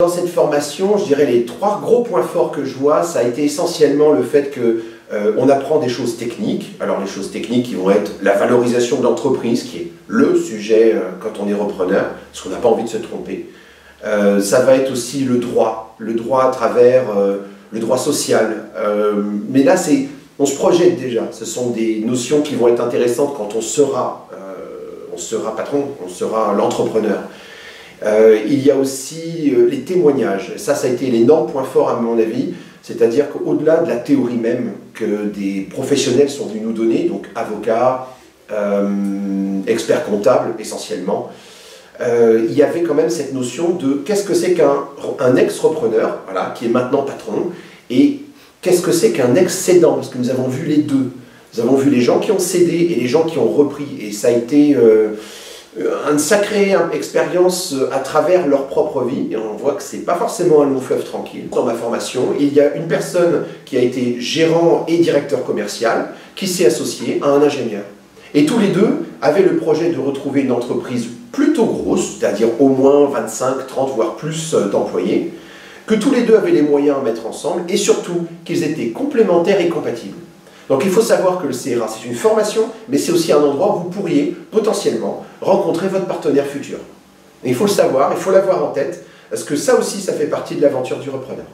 Dans cette formation, je dirais les trois gros points forts que je vois, ça a été essentiellement le fait que on apprend des choses techniques. Alors les choses techniques qui vont être la valorisation de l'entreprise, qui est le sujet quand on est repreneur, parce qu'on n'a pas envie de se tromper. Ça va être aussi le droit à travers le droit social. Mais là, on se projette déjà. Ce sont des notions qui vont être intéressantes quand on sera patron, on sera l'entrepreneur. Il y a aussi les témoignages. Ça a été l'énorme point fort à mon avis, c'est-à-dire qu'au-delà de la théorie même que des professionnels sont venus nous donner, donc avocats, experts comptables essentiellement, il y avait quand même cette notion de qu'est-ce que c'est qu'un ex-repreneur, voilà, qui est maintenant patron, et qu'est-ce que c'est qu'un ex-cédant, parce que nous avons vu les deux. Nous avons vu les gens qui ont cédé et les gens qui ont repris, et ça a été une sacrée expérience à travers leur propre vie, et on voit que c'est pas forcément un long fleuve tranquille. Dans ma formation, il y a une personne qui a été gérant et directeur commercial qui s'est associé à un ingénieur. Et tous les deux avaient le projet de retrouver une entreprise plutôt grosse, c'est-à-dire au moins 25, 30, voire plus d'employés, que tous les deux avaient les moyens à mettre ensemble, et surtout qu'ils étaient complémentaires et compatibles. Donc il faut savoir que le CRA, c'est une formation, mais c'est aussi un endroit où vous pourriez potentiellement rencontrer votre partenaire futur. Et il faut le savoir, il faut l'avoir en tête, parce que ça aussi, ça fait partie de l'aventure du repreneur.